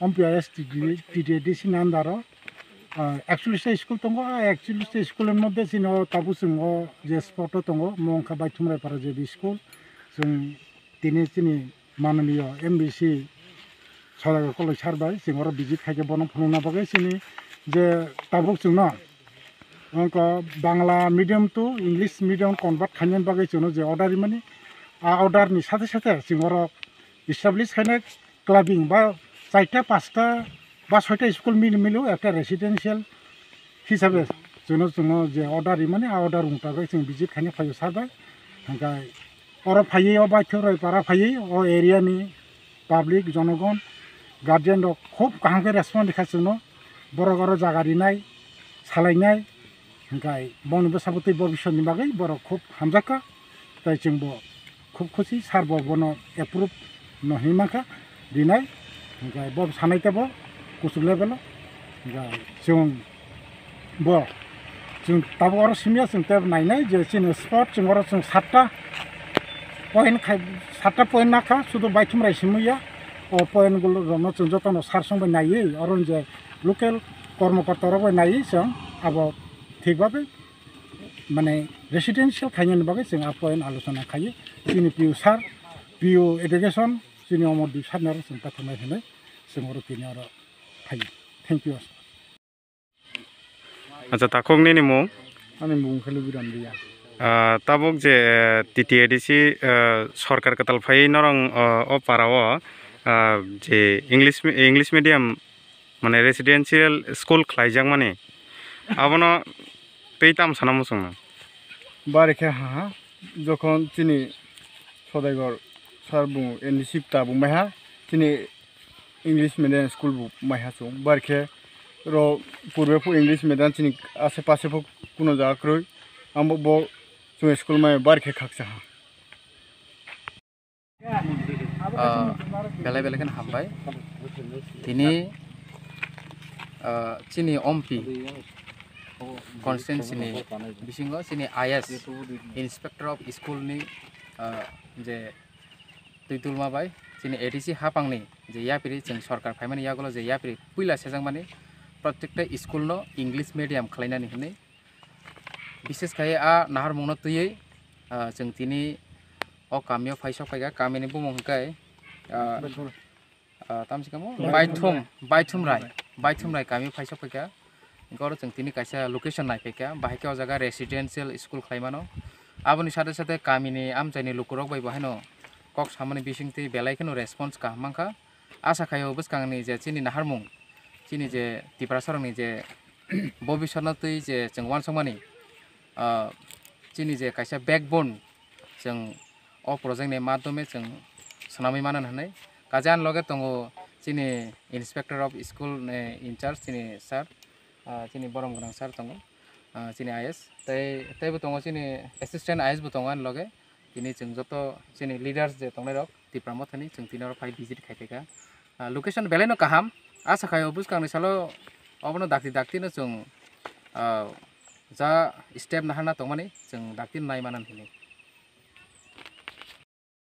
OMPIS TTDC नांदारो actually से school तंगो actually से school में मध्य सिनो ताबु सिंगो जे स्पॉटो तंगो मोंका बाइथुमरे पर जे स्कूल जों दिने सिनी माननीय MBC सालागा कलेज सारबाय सिंगरो विजिट खाइके बनो फुलुना बगे सिनी जे ताबु सिंनो उनको Bangla medium to English medium convert खाइने बगे सिनो जे ऑर्डर माने आ ऑर्डर नि साथे साथे सिंगरो इस्टाब्लिश खाने क्लाबिंग बा 4टा 5टा बा 6टा स्कूल मिलु একটা रेसिडेंशियल हिसाबै जोनो जे अर्डार माने अर्डार उंटागै जों विजिट खाने फायो साबाय हांगाय अर फायै अ बाथौराय पारा फायै अ एरियानि पाब्लिक जनगण गार्जियन खूब काहांगे रेस्पन्स देखासिनो बर जागारिनाय सालायनाय हांगाय बनबो साबति भबिष्यतनि बागै बर खूब हामजाका ताय जोंबो खूब खुशी सारबो बनो एप्रुव नहिमाखा दिनाय हांगाय बब सानायताबो कुसुब लेभेल जों ताबो अर सिमिया जों तेब नायनाय जे सिनो स्पट जों अर जों 7टा पॉइंट नाखा शुद्ध बाइथुमराय सिमुया ओ पॉइंट गुलो रनो जों जतनो सारसंबो नायै अरन जे लोकल कर्मकर्ताराबो नायै जों आबो थिगबाबे माने रेसिडेंशियल खायनि बागै जों आ पॉइंट आलोचना खायो जोंनि पिउ सार पिउ एडुकेशन जोंनि अमरदीप सारनार जों बाथ्रानाय होनाय जों अर किनि अर फायो थैंक यू अच्छा ताखोंनि निमु आंनि मुं खालि बिराम दिया ताबुक जे TTADC सरकार कताल फाय नरं अ पाराव जे इंग्लिश मीडियम माने रेसिडेंशियल स्कूल खलाइजां माने आबनो पेइताम सानामु संना बारेखे हा जखन चिनि सदाइगर सार बुं एनसिपता बुंबायहा चिनि इंग्लिश मीडियम स्कूल बुंबायहा सं बारेखे रो पूर्वे फु इंग्लिश मीडियम चिनि आसे पासे फु कुनो जाक्रय आमबो बो जों स्कूल में बारेखे खाकसा बेले बेलेखन हामबाय दिनै चिनि ओमपि कन्स्टिट्युएन्सिनि बिसिङाव चिनि IS इन्सपेक्टर अफ स्कुलनि जे दैतुलमाबाय चिनि ADC हापांनि जे यापिरि जों सरकार फायमानि यागोल जे यापिरि पुइला सेजां माने प्रत्येकटा स्कुलनो इंग्लिश मीडियम खालायनानै होनै विशेष खाय आ नाहार मुंनो तुयै जों दिनै अ कामियाव फाइसा फायगा कामिनि बुमंखाय तामसिकामो बायथुमराय कामियाव फाइसा फायगा गरो जों दिनै कायसा लोकेशन नायफैका बाहायका जगह रेसिडेंशियल स्कूल खायमानो आबोनि साथे साथे कामिनि आमजायनि लुकुरक बाय बहायनो कक सामनि बिसिंति बेलायखनो रेसपन्स काहमांखा आशा खायो बसकांनि जे चिनि नाहारमुं चिनि जे तिप्रासरनि जे भबिष्यतनो तुय जे जों वानसंमानि चिनि जे कायसा बैकबोन जों अ प्रोजेक्टनि माध्यमे जों सनामी मानन हनै काजान लगे तंगो चिनि इन्सपेक्टर अफ स्कूल इनचार्ज चिनि सार चिनि बरम गनां सार तंगो चिनि IS तैबो तंगो चिनि असिस्टेंट IS बो तंगो लगे दिनै जों जत चिनि लीडर्स जे तंगनाय रक तिप्रामथनि जों तिनार फाइ विजिट खायफैका लोकेशन बेलायनो काहाम आशा खायो बुसकांनि सालो अबनो दाक्तिनो जों जा स्टेप नाहाना तंमानि जों दाक्तिन नाय मानन हनै